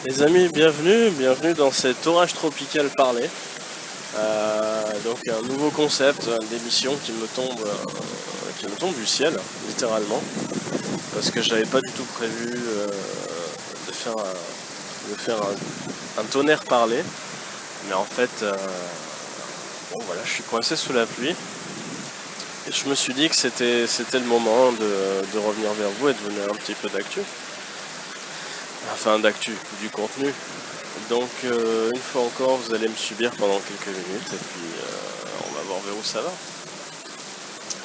Les amis, bienvenue dans cet orage tropical parlé. Donc un nouveau concept d'émission qui me tombe du ciel, littéralement, parce que j'avais pas du tout prévu de faire un tonnerre parlé, mais en fait, bon voilà, je suis coincé sous la pluie et je me suis dit que c'était le moment de revenir vers vous et de vous donner un petit peu d'actu, enfin d'actu, du contenu. Donc une fois encore, vous allez me subir pendant quelques minutes et puis on va voir vers où ça va.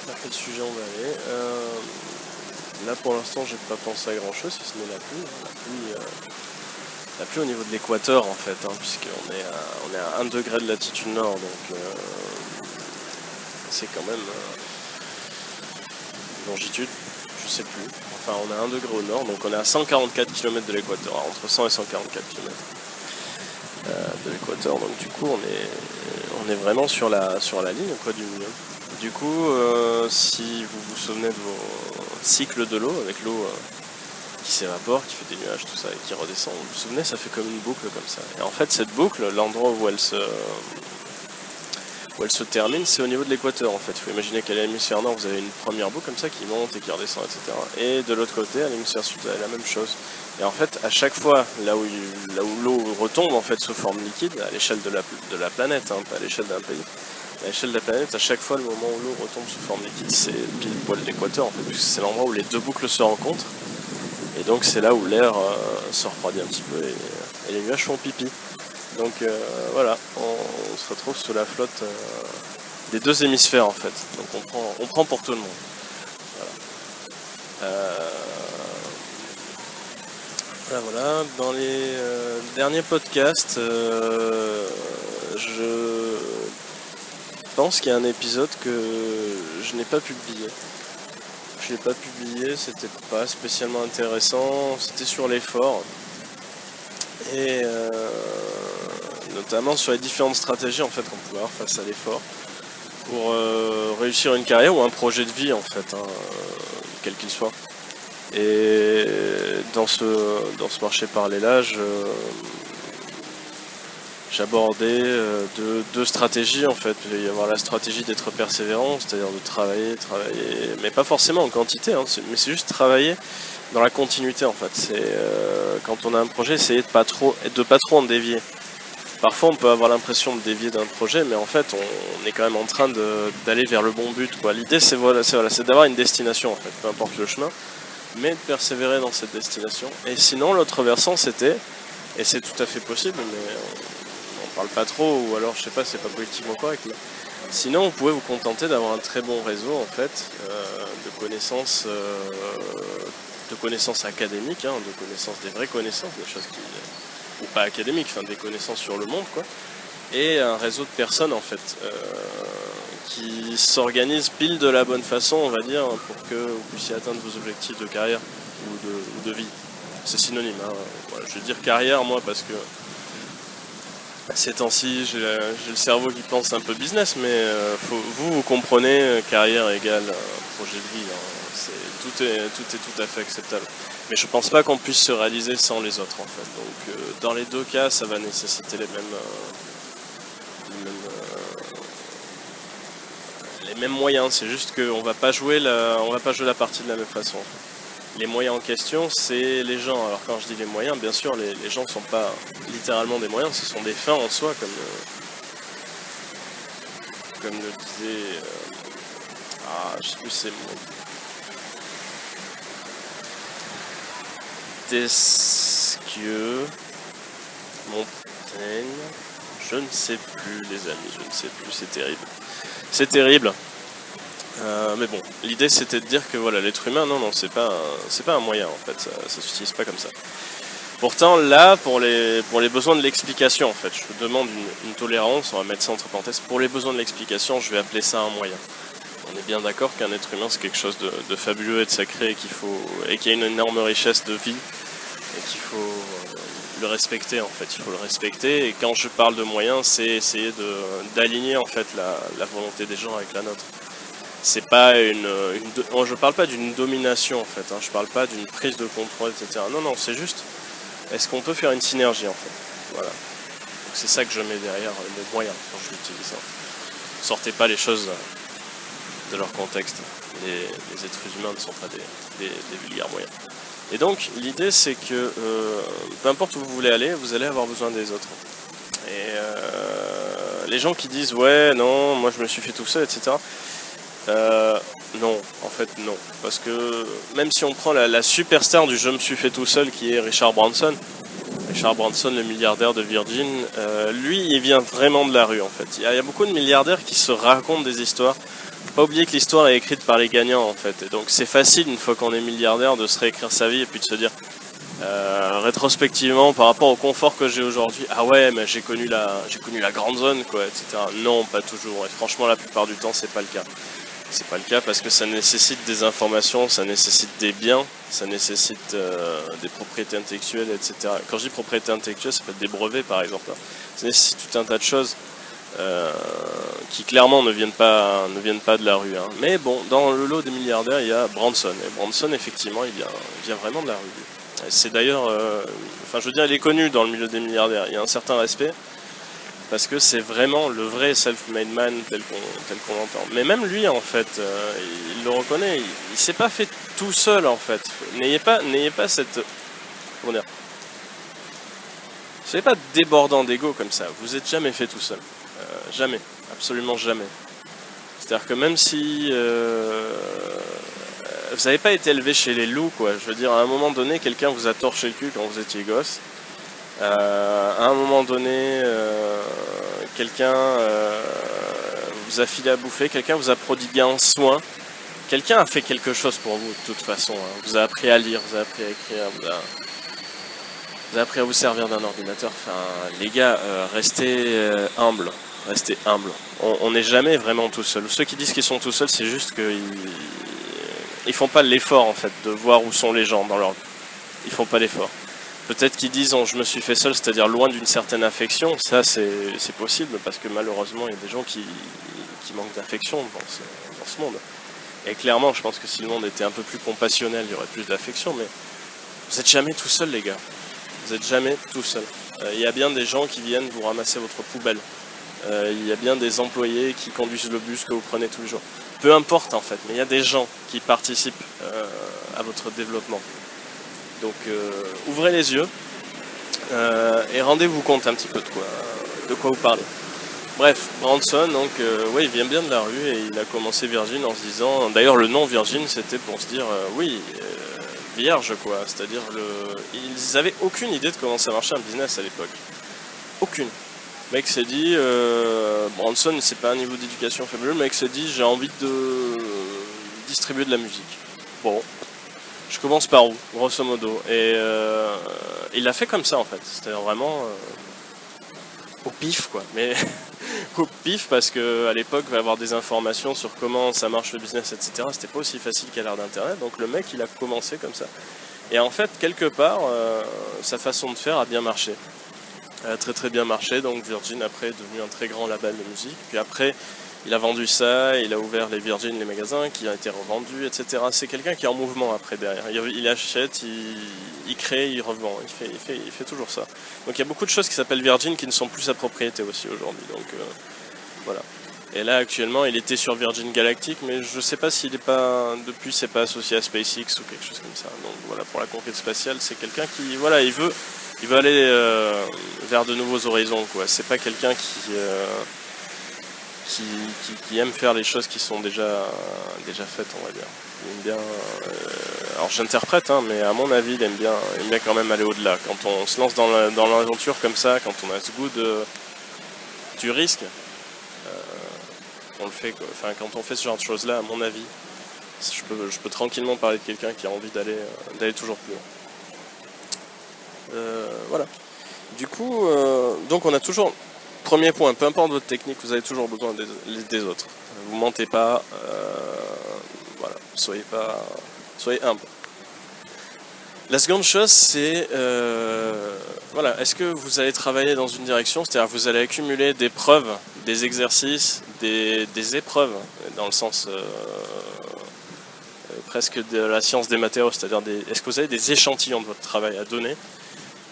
Vers quel sujet on va aller. Là pour l'instant, j'ai pas pensé à grand chose si ce n'est la pluie. La pluie au niveau de l'équateur en fait, puisqu'on est à 1 degré de latitude nord, donc c'est quand même longitude, je sais plus. Enfin, on est à 1 degré au nord, donc on est à 144 km de l'équateur, entre 100 et 144 km. De l'équateur, donc du coup on est vraiment sur la ligne quoi, du milieu. Du coup, si vous vous souvenez de vos cycles de l'eau, avec l'eau qui s'évapore, qui fait des nuages, tout ça, et qui redescend, vous vous souvenez, ça fait comme une boucle comme ça. Et en fait cette boucle, l'endroit où elle se termine, c'est au niveau de l'équateur en fait. Il faut imaginer qu'à l'hémisphère nord, vous avez une première boucle comme ça qui monte et qui redescend, etc. Et de l'autre côté, à l'hémisphère sud, vous avez la même chose. Et en fait, à chaque fois, là où l'eau retombe en fait sous forme liquide, à l'échelle de la planète, pas à l'échelle d'un pays, à l'échelle de la planète, à chaque fois, le moment où l'eau retombe sous forme liquide, c'est pile poil l'équateur en fait, puisque c'est l'endroit où les deux boucles se rencontrent. Et donc c'est là où l'air se refroidit un petit peu et les nuages font pipi. Donc voilà, on se retrouve sous la flotte des deux hémisphères en fait. Donc on prend pour tout le monde. Voilà. Dans les derniers podcasts, je pense qu'il y a un épisode que je n'ai pas publié. Je l'ai pas publié, c'était pas spécialement intéressant, c'était sur l'effort. Et notamment sur les différentes stratégies en fait qu'on peut avoir face à l'effort pour réussir une carrière ou un projet de vie en fait, quel qu'il soit. Et dans ce marché parlé-là, j'abordais deux stratégies en fait. Il va y avoir la stratégie d'être persévérant, c'est-à-dire de travailler, mais pas forcément en quantité, mais c'est juste travailler dans la continuité en fait. C'est quand on a un projet, essayer de pas trop en dévier. Parfois on peut avoir l'impression de dévier d'un projet, mais en fait on est quand même en train d'aller vers le bon but quoi. L'idée c'est d'avoir une destination en fait, peu importe le chemin, mais de persévérer dans cette destination. Et sinon l'autre versant c'était, et c'est tout à fait possible, mais on parle pas trop, ou alors je sais pas, c'est pas politiquement correct, mais sinon vous pouvez vous contenter d'avoir un très bon réseau en fait, de connaissances académiques, de connaissances, des vraies connaissances, des choses qui ou pas académiques, enfin des connaissances sur le monde quoi, et un réseau de personnes en fait qui s'organisent pile de la bonne façon on va dire pour que vous puissiez atteindre vos objectifs de carrière ou de vie. C'est synonyme, voilà, je vais dire carrière moi parce que ces temps-ci j'ai le cerveau qui pense un peu business, mais vous comprenez, carrière égale projet de vie, tout est tout à fait acceptable. Mais je pense pas qu'on puisse se réaliser sans les autres en fait. Donc dans les deux cas, ça va nécessiter les mêmes moyens. C'est juste qu'on va pas jouer la partie de la même façon. Les moyens en question, c'est les gens. Alors quand je dis les moyens, bien sûr, les gens ne sont pas littéralement des moyens, ce sont des fins en soi, comme le disait... je sais plus c'est Montesquieu, Montaigne, je ne sais plus les amis, je ne sais plus, c'est terrible. C'est terrible. Mais bon, l'idée c'était de dire que voilà, l'être humain, non, c'est pas un moyen en fait, ça s'utilise pas comme ça. Pourtant là, pour les besoins de l'explication en fait, je vous demande une tolérance, on va mettre ça entre parenthèses, pour les besoins de l'explication, je vais appeler ça un moyen. On est bien d'accord qu'un être humain c'est quelque chose de fabuleux et de sacré et qu'il y a une énorme richesse de vie et qu'il faut le respecter en fait, il faut le respecter, et quand je parle de moyens, c'est essayer d'aligner en fait la volonté des gens avec la nôtre. C'est pas je parle pas d'une domination en fait, je parle pas d'une prise de contrôle, etc. Non, c'est juste est-ce qu'on peut faire une synergie en fait? Voilà. C'est ça que je mets derrière le mot moyen quand je l'utilise. Sortez pas les choses de leur contexte. Les êtres humains ne sont pas des vulgaires moyens. Et donc l'idée c'est que peu importe où vous voulez aller, vous allez avoir besoin des autres. Et les gens qui disent ouais non, moi je me suis fait tout seul, etc. Non, en fait non. Parce que même si on prend la superstar du je me suis fait tout seul qui est Richard Branson, le milliardaire de Virgin, lui il vient vraiment de la rue en fait. Il y a beaucoup de milliardaires qui se racontent des histoires. Faut pas oublier que l'histoire est écrite par les gagnants en fait. Et donc c'est facile une fois qu'on est milliardaire de se réécrire sa vie et puis de se dire rétrospectivement par rapport au confort que j'ai aujourd'hui, ah ouais mais j'ai connu la grande zone quoi, etc. Non, pas toujours. Et franchement la plupart du temps c'est pas le cas. C'est pas le cas parce que ça nécessite des informations, ça nécessite des biens, ça nécessite des propriétés intellectuelles, etc. Quand je dis propriété intellectuelle, ça peut être des brevets par exemple. Ça nécessite tout un tas de choses qui clairement ne viennent pas de la rue. Hein. Mais bon, dans le lot des milliardaires, il y a Branson. Et Branson, effectivement, il vient vraiment de la rue. C'est d'ailleurs, enfin je veux dire, il est connu dans le milieu des milliardaires. Il y a un certain respect. Parce que c'est vraiment le vrai self-made man tel qu'on l'entend. Mais même lui, en fait, il le reconnaît, il s'est pas fait tout seul, en fait. N'ayez pas cette... Comment dire? Soyez pas débordant d'ego comme ça. Vous êtes jamais fait tout seul. Jamais. Absolument jamais. C'est-à-dire que même si... vous n'avez pas été élevé chez les loups, quoi. Je veux dire, à un moment donné, quelqu'un vous a torché le cul quand vous étiez gosse. À un moment donné, quelqu'un vous a filé à bouffer, quelqu'un vous a prodigué un soin, quelqu'un a fait quelque chose pour vous de toute façon. Hein. Vous a appris à lire, vous a appris à écrire, vous a appris à vous servir d'un ordinateur. Enfin, les gars, restez humbles, restez humbles. On n'est jamais vraiment tout seul. Ceux qui disent qu'ils sont tout seuls, c'est juste qu'ils font pas l'effort en fait de voir où sont les gens dans leur vie. Ils font pas l'effort. Peut-être qu'ils disent je me suis fait seul, c'est-à-dire loin d'une certaine affection. Ça, c'est possible parce que malheureusement, il y a des gens qui manquent d'affection dans ce monde. Et clairement, je pense que si le monde était un peu plus compassionnel, il y aurait plus d'affection. Mais vous n'êtes jamais tout seul, les gars. Vous n'êtes jamais tout seul. Il y a bien des gens qui viennent vous ramasser votre poubelle. Il y a bien des employés qui conduisent le bus que vous prenez tous les jours. Peu importe en fait, mais il y a des gens qui participent à votre développement. Donc ouvrez les yeux et rendez-vous compte un petit peu de quoi vous parlez. Bref, Branson, donc ouais, il vient bien de la rue et il a commencé Virgin en se disant... D'ailleurs le nom Virgin c'était pour se dire vierge quoi, c'est-à-dire ils avaient aucune idée de comment ça marchait un business à l'époque. Aucune. Le mec s'est dit, Branson c'est pas un niveau d'éducation faible, le mec s'est dit j'ai envie de distribuer de la musique. Bon. Je commence par où, grosso modo. Et il l'a fait comme ça en fait. C'était vraiment au pif quoi. Mais au pif parce qu'à l'époque, il va y avoir des informations sur comment ça marche le business, etc. C'était pas aussi facile qu'à l'ère d'internet. Donc le mec il a commencé comme ça. Et en fait, quelque part, sa façon de faire a bien marché. Elle a très très bien marché. Donc Virgin après est devenu un très grand label de musique. Puis après, il a vendu ça, il a ouvert les Virgin, les magasins qui ont été revendus, etc. C'est quelqu'un qui est en mouvement après derrière. Il achète, il crée, il revend. Il fait toujours ça. Donc il y a beaucoup de choses qui s'appellent Virgin qui ne sont plus sa propriété aussi aujourd'hui. Donc voilà. Et là actuellement il était sur Virgin Galactic, mais je sais pas s'il est pas depuis c'est pas associé à SpaceX ou quelque chose comme ça. Donc voilà, pour la conquête spatiale, c'est quelqu'un qui voilà, il veut aller vers de nouveaux horizons quoi. C'est pas quelqu'un qui aime faire les choses qui sont déjà faites, on va dire. Il aime bien, alors j'interprète, hein, mais à mon avis, il aime bien quand même aller au-delà. Quand on se lance dans l'aventure comme ça, quand on a ce goût du risque, on le fait. Enfin, quand on fait ce genre de choses-là, à mon avis, je peux tranquillement parler de quelqu'un qui a envie d'aller toujours plus loin. Voilà. Du coup, donc on a toujours... Premier point, peu importe votre technique, vous avez toujours besoin des autres. Vous mentez pas, voilà, soyez humble. La seconde chose, c'est, voilà, est-ce que vous allez travailler dans une direction, c'est-à-dire vous allez accumuler des preuves, des exercices, des épreuves, dans le sens presque de la science des matériaux, c'est-à-dire est-ce que vous avez des échantillons de votre travail à donner,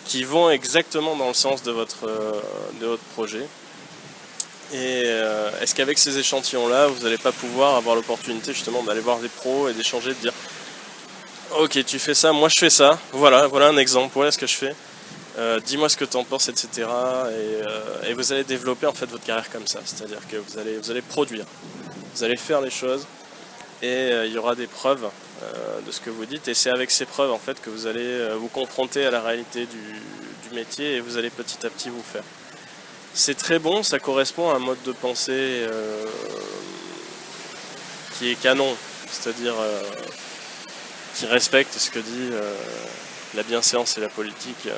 qui vont exactement dans le sens de votre projet. Et est-ce qu'avec ces échantillons-là, vous n'allez pas pouvoir avoir l'opportunité justement d'aller voir des pros et d'échanger, de dire ok, tu fais ça, moi je fais ça, voilà un exemple, voilà ce que je fais, dis-moi ce que tu en penses, etc. Et vous allez développer en fait votre carrière comme ça, c'est-à-dire que vous allez produire, vous allez faire les choses et il y aura des preuves de ce que vous dites, et c'est avec ces preuves en fait que vous allez vous confronter à la réalité du métier et vous allez petit à petit vous faire. C'est très bon, ça correspond à un mode de pensée qui est canon, c'est-à-dire qui respecte ce que dit la bienséance et la politique,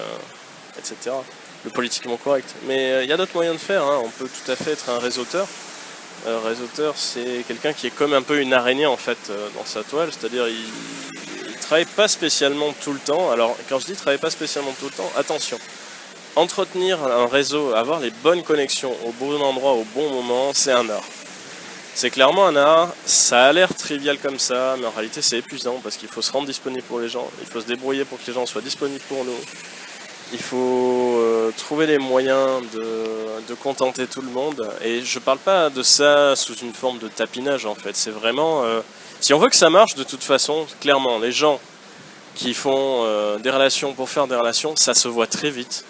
etc. Le politiquement correct. Mais il y a d'autres moyens de faire, hein. On peut tout à fait être un réseauteur. Réseauteur, c'est quelqu'un qui est comme un peu une araignée en fait dans sa toile, c'est-à-dire il travaille pas spécialement tout le temps. Alors quand je dis travaille pas spécialement tout le temps, attention. Entretenir un réseau, avoir les bonnes connexions au bon endroit, au bon moment, c'est un art. C'est clairement un art, ça a l'air trivial comme ça, mais en réalité c'est épuisant parce qu'il faut se rendre disponible pour les gens, il faut se débrouiller pour que les gens soient disponibles pour nous. Il faut trouver les moyens de contenter tout le monde. Et je parle pas de ça sous une forme de tapinage en fait, c'est vraiment... si on veut que ça marche de toute façon, clairement, les gens qui font des relations pour faire des relations, ça se voit très vite.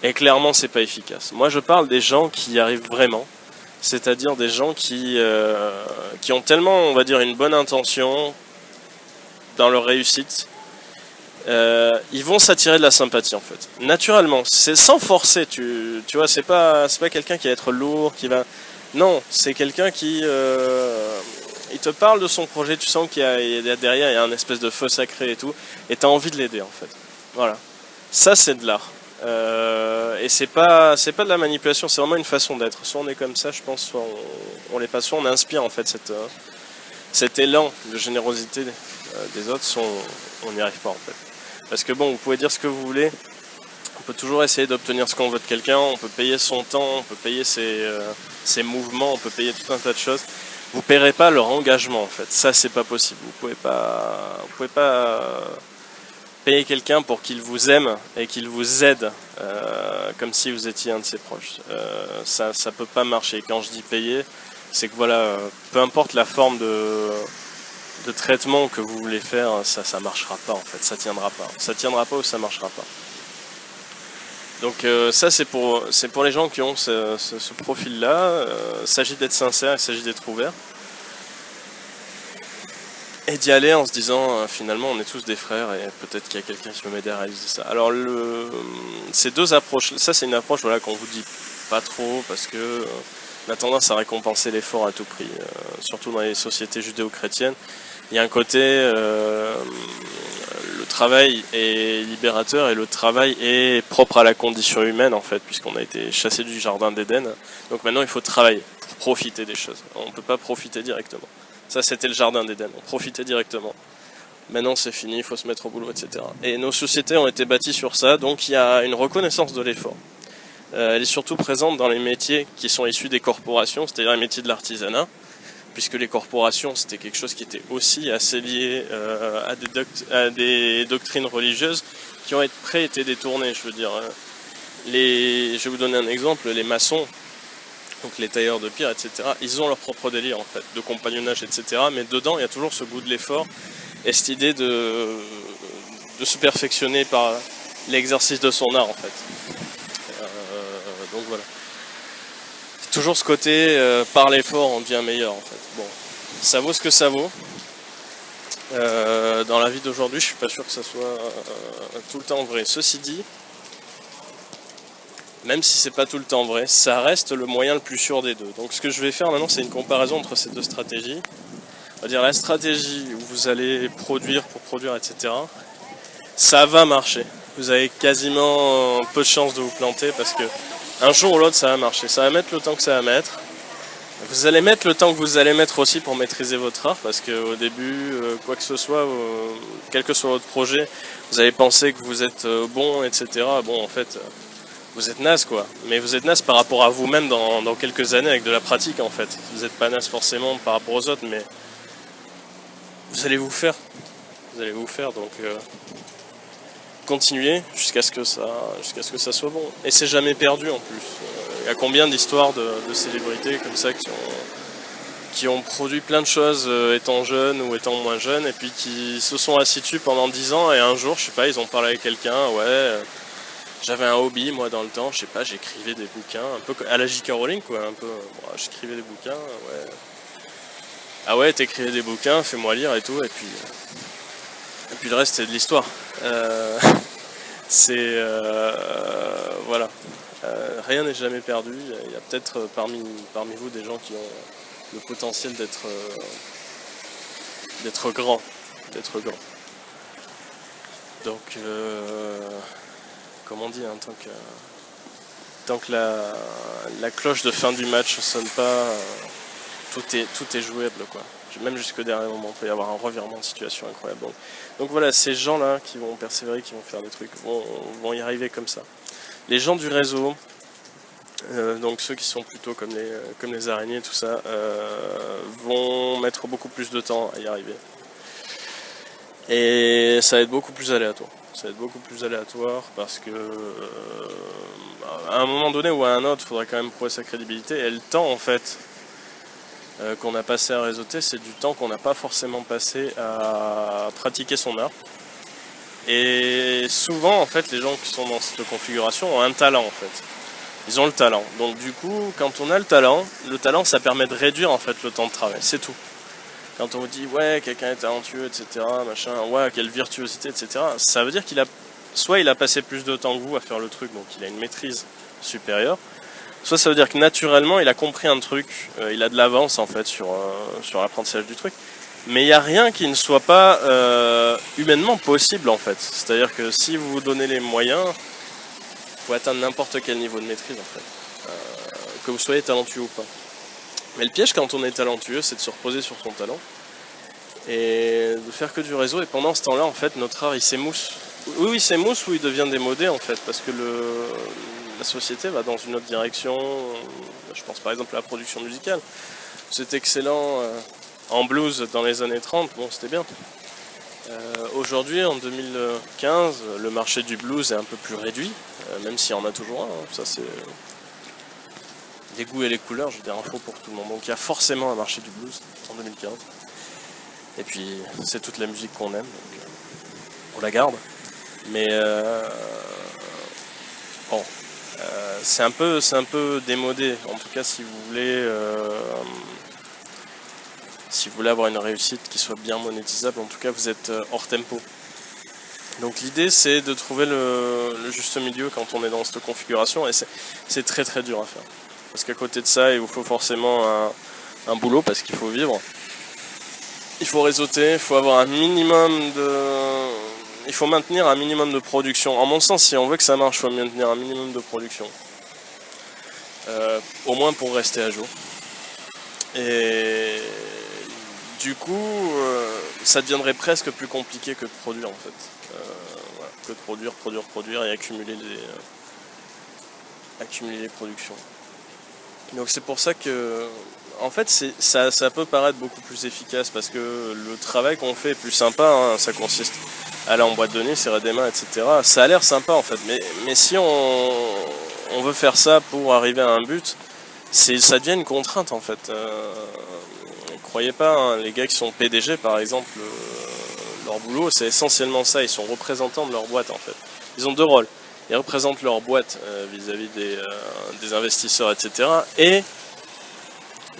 Et clairement, c'est pas efficace. Moi, je parle des gens qui y arrivent vraiment, c'est-à-dire des gens qui ont tellement, on va dire, une bonne intention dans leur réussite. Ils vont s'attirer de la sympathie en fait, naturellement. C'est sans forcer, tu vois. C'est pas quelqu'un qui va être lourd, qui va. Non, c'est quelqu'un qui il te parle de son projet. Tu sens qu'il y a derrière, il y a un espèce de feu sacré et tout, et t'as envie de l'aider en fait. Voilà. Ça, c'est de l'art. Et c'est pas de la manipulation, c'est vraiment une façon d'être. Soit on est comme ça, je pense, soit on l'est pas, soit on inspire en fait cet élan de générosité des autres, soit on n'y arrive pas en fait. Parce que bon, vous pouvez dire ce que vous voulez, on peut toujours essayer d'obtenir ce qu'on veut de quelqu'un, on peut payer son temps, on peut payer ses mouvements, on peut payer tout un tas de choses. Vous ne paierez pas leur engagement en fait, ça c'est pas possible. Vous pouvez pas payer quelqu'un pour qu'il vous aime et qu'il vous aide comme si vous étiez un de ses proches. Ça peut pas marcher. Quand je dis payer, c'est que voilà, peu importe la forme de traitement que vous voulez faire, ça marchera pas en fait, ça tiendra pas. Ça tiendra pas ou ça marchera pas. Donc ça c'est pour les gens qui ont ce profil-là. Il s'agit d'être sincère, il s'agit d'être ouvert. Et d'y aller en se disant finalement on est tous des frères et peut-être qu'il y a quelqu'un qui peut m'aider à réaliser ça. Alors ces deux approches, ça c'est une approche voilà, qu'on vous dit pas trop parce que on a tendance à récompenser l'effort à tout prix, surtout dans les sociétés judéo-chrétiennes. Il y a un côté, le travail est libérateur et le travail est propre à la condition humaine en fait, puisqu'on a été chassé du jardin d'Éden. Donc maintenant il faut travailler pour profiter des choses. On ne peut pas profiter directement. Ça c'était le jardin d'Éden, on profitait directement. Maintenant c'est fini, il faut se mettre au boulot, etc. Et nos sociétés ont été bâties sur ça, donc il y a une reconnaissance de l'effort. Elle est surtout présente dans les métiers qui sont issus des corporations, c'est-à-dire les métiers de l'artisanat, puisque les corporations c'était quelque chose qui était aussi assez lié à des doctrines religieuses qui ont été détournées. Je veux dire, je vais vous donner un exemple, les maçons, donc les tailleurs de pierre, etc., ils ont leur propre délire en fait, de compagnonnage, etc., mais dedans il y a toujours ce goût de l'effort et cette idée de se perfectionner par l'exercice de son art en fait. Donc voilà. Toujours ce côté par l'effort on devient meilleur en fait. Bon, ça vaut ce que ça vaut. Dans la vie d'aujourd'hui, je suis pas sûr que ça soit tout le temps vrai. Ceci dit, même si c'est pas tout le temps vrai, ça reste le moyen le plus sûr des deux. Donc ce que je vais faire maintenant, c'est une comparaison entre ces deux stratégies. On va dire la stratégie où vous allez produire pour produire, etc. Ça va marcher. Vous avez quasiment peu de chances de vous planter parce que un jour ou l'autre ça va marcher. Ça va mettre le temps que ça va mettre. Vous allez mettre le temps que vous allez mettre aussi pour maîtriser votre art parce qu'au début, quoi que ce soit, quel que soit votre projet, vous allez penser que vous êtes bon, etc. Bon, en fait, vous êtes naze quoi. Mais vous êtes naze par rapport à vous-même dans quelques années avec de la pratique en fait. Vous n'êtes pas naze forcément par rapport aux autres, mais vous allez vous faire. Vous allez vous faire donc. continuer jusqu'à ce que ça soit bon. Et c'est jamais perdu en plus. Il y a combien d'histoires de célébrités comme ça qui ont produit plein de choses étant jeunes ou étant moins jeunes, et puis qui se sont assis dessus pendant 10 ans, et un jour, je sais pas, ils ont parlé avec quelqu'un, j'avais un hobby, moi, dans le temps, je sais pas, j'écrivais des bouquins, un peu à la J.K. Rowling, quoi, un peu, j'écrivais des bouquins, ouais. Ah ouais, t'écrivais des bouquins, fais-moi lire et tout, et puis le reste, c'est de l'histoire. Voilà. Rien n'est jamais perdu, il y a peut-être parmi vous des gens qui ont le potentiel d'être grand. Donc, comme on dit, hein, tant que la cloche de fin du match ne sonne pas, tout est jouable, quoi. Même jusqu'au dernier moment, il peut y avoir un revirement de situation incroyable. Donc voilà, ces gens-là qui vont persévérer, qui vont faire des trucs, vont y arriver comme ça. Les gens du réseau, donc ceux qui sont plutôt comme les araignées, tout ça, vont mettre beaucoup plus de temps à y arriver. Et ça va être beaucoup plus aléatoire. Parce que à un moment donné ou à un autre, il faudra quand même prouver sa crédibilité. Et le temps, en fait, qu'on a passé à réseauter, c'est du temps qu'on n'a pas forcément passé à pratiquer son art. Et souvent, en fait, les gens qui sont dans cette configuration ont un talent, en fait. Ils ont le talent. Donc du coup, quand on a le talent, ça permet de réduire, en fait, le temps de travail. C'est tout. Quand on vous dit, ouais, quelqu'un est talentueux, etc., machin, ouais, quelle virtuosité, etc., ça veut dire qu'il a passé plus de temps que vous à faire le truc, donc il a une maîtrise supérieure. Soit ça veut dire que naturellement, il a compris un truc, il a de l'avance, en fait, sur l'apprentissage du truc. Mais il n'y a rien qui ne soit pas humainement possible, en fait. C'est-à-dire que si vous vous donnez les moyens, vous pouvez atteindre n'importe quel niveau de maîtrise, en fait. Que vous soyez talentueux ou pas. Mais le piège quand on est talentueux, c'est de se reposer sur son talent et de faire que du réseau. Et pendant ce temps-là, en fait, notre art, il s'émousse. Oui, il s'émousse ou il devient démodé, en fait, parce que la société va dans une autre direction. Je pense par exemple à la production musicale. C'était excellent en blues dans les années 30, bon, c'était bien. Aujourd'hui, en 2015, le marché du blues est un peu plus réduit, même s'il y en a toujours un, hein. Ça c'est les goûts et les couleurs, je veux dire, info pour tout le monde. Donc il y a forcément un marché du blues en 2015. Et puis c'est toute la musique qu'on aime, donc on la garde. Mais bon, c'est un peu démodé. En tout cas, si vous voulez avoir une réussite qui soit bien monétisable, en tout cas vous êtes hors tempo. Donc l'idée c'est de trouver le juste milieu quand on est dans cette configuration, et c'est très très dur à faire. Parce qu'à côté de ça, il vous faut forcément un boulot, parce qu'il faut vivre. Il faut réseauter, il faut avoir un minimum de... Il faut maintenir un minimum de production. En mon sens, si on veut que ça marche, il faut maintenir un minimum de production. Au moins pour rester à jour. Et du coup, ça deviendrait presque plus compliqué que de produire, en fait. Voilà, que de produire et accumuler les productions. Donc c'est pour ça que, en fait, ça peut paraître beaucoup plus efficace, parce que le travail qu'on fait est plus sympa, hein. Ça consiste à aller en boîte de nuit, serrer des mains, etc. Ça a l'air sympa, en fait, mais si on veut faire ça pour arriver à un but, ça devient une contrainte, en fait. Croyez pas, hein, les gars qui sont PDG, par exemple, leur boulot, c'est essentiellement ça. Ils sont représentants de leur boîte, en fait. Ils ont deux rôles. Ils représentent leur boîte vis-à-vis des investisseurs, etc. Et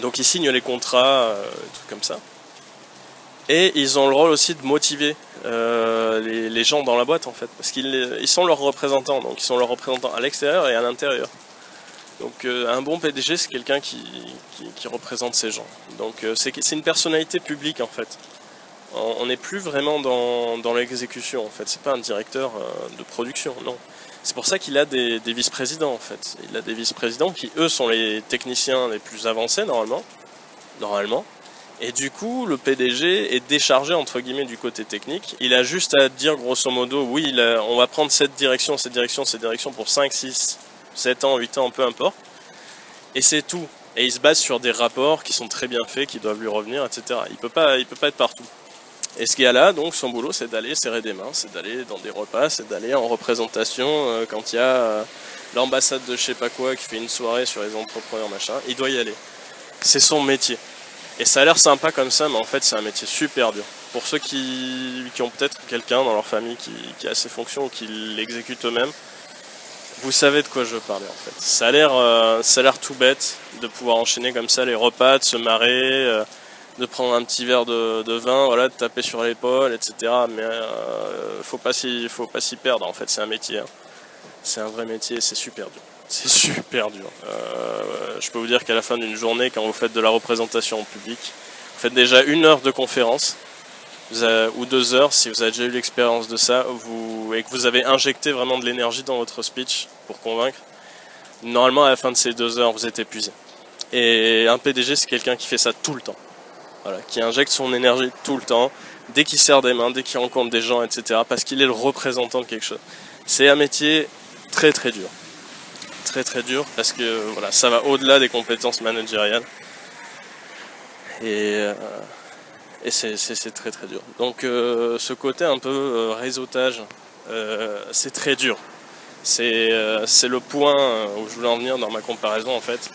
donc ils signent les contrats, des trucs comme ça. Et ils ont le rôle aussi de motiver les gens dans la boîte, en fait. Parce qu'ils sont leurs représentants. Donc ils sont leurs représentants à l'extérieur et à l'intérieur. Donc un bon PDG, c'est quelqu'un qui représente ces gens. Donc c'est une personnalité publique, en fait. On n'est plus vraiment dans l'exécution, en fait. C'est pas un directeur de production, non. C'est pour ça qu'il a des vice-présidents, en fait. Il a des vice-présidents qui, eux, sont les techniciens les plus avancés, normalement. Et du coup, le PDG est déchargé, entre guillemets, du côté technique. Il a juste à dire, grosso modo, oui, on va prendre cette direction pour 5, 6, 7 ans, 8 ans, peu importe. Et c'est tout. Et il se base sur des rapports qui sont très bien faits, qui doivent lui revenir, etc. Il peut pas être partout. Et ce gars-là, donc, son boulot, c'est d'aller serrer des mains, c'est d'aller dans des repas, c'est d'aller en représentation quand il y a l'ambassade de je sais pas quoi qui fait une soirée sur les entrepreneurs, machin. Il doit y aller. C'est son métier. Et ça a l'air sympa comme ça, mais en fait, c'est un métier super dur. Pour ceux qui ont peut-être quelqu'un dans leur famille qui a ces fonctions ou qui l'exécute eux-mêmes, vous savez de quoi je veux parler en fait. Ça a l'air tout bête de pouvoir enchaîner comme ça les repas, de se marrer, de prendre un petit verre de vin, voilà, de taper sur l'épaule, etc. Mais faut pas s'y perdre en fait, c'est un métier. Hein. C'est un vrai métier et c'est super dur. C'est super dur. Je peux vous dire qu'à la fin d'une journée, quand vous faites de la représentation en public, vous faites déjà 1 heure de conférence, ou 2 heures, si vous avez déjà eu l'expérience de ça, et que vous avez injecté vraiment de l'énergie dans votre speech pour convaincre, normalement à la fin de ces 2 heures, vous êtes épuisé. Et un PDG, c'est quelqu'un qui fait ça tout le temps. Voilà, qui injecte son énergie tout le temps, dès qu'il serre des mains, dès qu'il rencontre des gens, etc. Parce qu'il est le représentant de quelque chose. C'est un métier très très dur. Très très dur parce que voilà, ça va au-delà des compétences managériales. Et c'est très très dur. Donc ce côté un peu réseautage, c'est très dur. C'est le point où je voulais en venir dans ma comparaison en fait.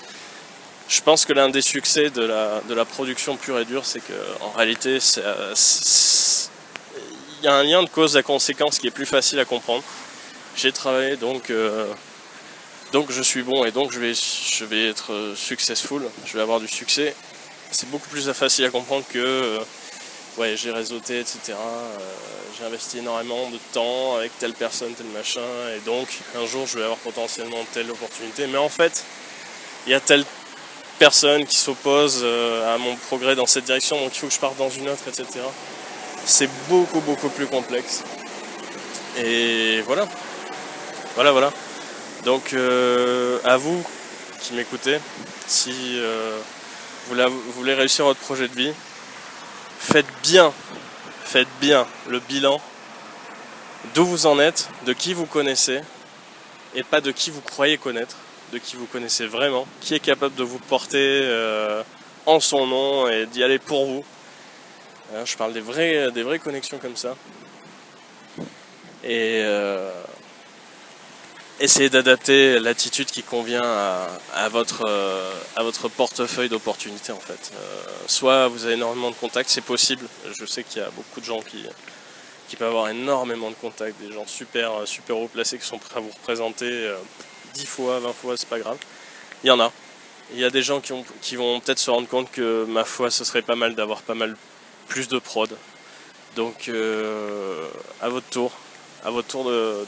Je pense que l'un des succès de la production pure et dure, c'est qu'en réalité, il y a un lien de cause à conséquence qui est plus facile à comprendre. J'ai travaillé donc je suis bon et donc je vais être successful, je vais avoir du succès. C'est beaucoup plus facile à comprendre que ouais, j'ai réseauté, etc. J'ai investi énormément de temps avec telle personne, tel machin, et donc un jour je vais avoir potentiellement telle opportunité. Mais en fait, il y a telle personne qui s'oppose à mon progrès dans cette direction, donc il faut que je parte dans une autre, etc. C'est beaucoup beaucoup plus complexe. Et voilà. Voilà. Donc à vous qui m'écoutez, si vous voulez réussir votre projet de vie, faites bien le bilan d'où vous en êtes, de qui vous connaissez, et pas de qui vous croyez connaître, de qui vous connaissez vraiment, qui est capable de vous porter en son nom et d'y aller pour vous. Je parle des vraies connexions comme ça. Et essayez d'adapter l'attitude qui convient à votre portefeuille d'opportunités en fait. Soit vous avez énormément de contacts, c'est possible. Je sais qu'il y a beaucoup de gens qui peuvent avoir énormément de contacts, des gens super haut placés qui sont prêts à vous représenter 10 fois, 20 fois, c'est pas grave. Il y en a. Il y a des gens qui vont peut-être se rendre compte que ma foi ce serait pas mal d'avoir pas mal plus de prod. Donc à votre tour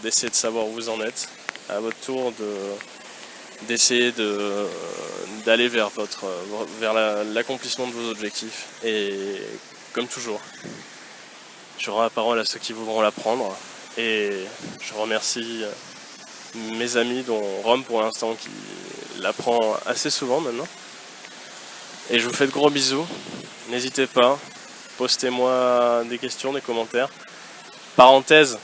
d'essayer de savoir où vous en êtes. À votre tour d'essayer d'aller vers l'accomplissement de vos objectifs. Et comme toujours, je rends la parole à ceux qui voudront la prendre. Et je remercie mes amis, dont Rome pour l'instant, qui la prend assez souvent maintenant. Et je vous fais de gros bisous. N'hésitez pas, postez-moi des questions, des commentaires. Parenthèse,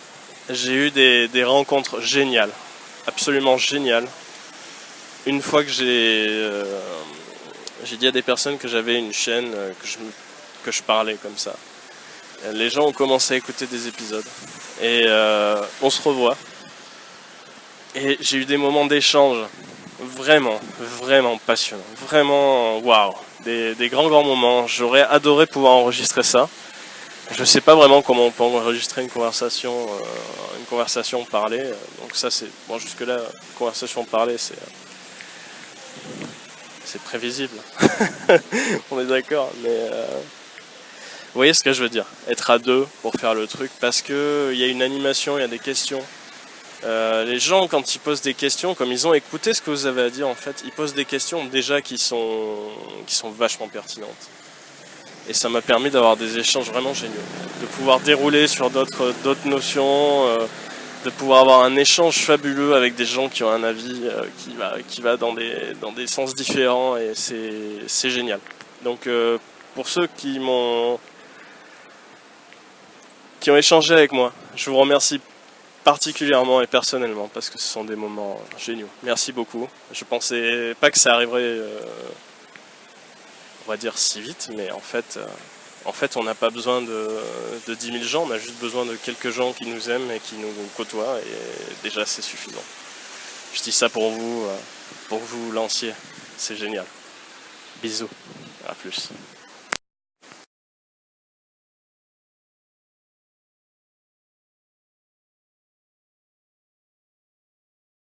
j'ai eu des rencontres géniales. Absolument génial. Une fois que j'ai dit à des personnes que j'avais une chaîne, que je parlais comme ça. Les gens ont commencé à écouter des épisodes. Et on se revoit. Et j'ai eu des moments d'échange vraiment passionnants. Vraiment, waouh. Des grands moments. J'aurais adoré pouvoir enregistrer ça. Je sais pas vraiment comment on peut enregistrer une conversation parlée. Donc ça c'est bon, jusque là, conversation parlée, c'est prévisible. On est d'accord, mais vous voyez ce que je veux dire. Être à deux pour faire le truc, parce que il y a une animation, il y a des questions. Les gens, quand ils posent des questions, comme ils ont écouté ce que vous avez à dire, en fait, ils posent des questions déjà qui sont vachement pertinentes. Et ça m'a permis d'avoir des échanges vraiment géniaux, de pouvoir dérouler sur d'autres notions, de pouvoir avoir un échange fabuleux avec des gens qui ont un avis qui va dans des sens différents, et c'est génial. Donc pour ceux qui ont échangé avec moi, je vous remercie particulièrement et personnellement, parce que ce sont des moments géniaux. Merci beaucoup. Je pensais pas que ça arriverait on va dire si vite, mais en fait En fait, on n'a pas besoin de 10 000 gens, on a juste besoin de quelques gens qui nous aiment et qui nous côtoient, et déjà c'est suffisant. Je dis ça pour vous que vous lanciez, c'est génial. Bisous, à plus.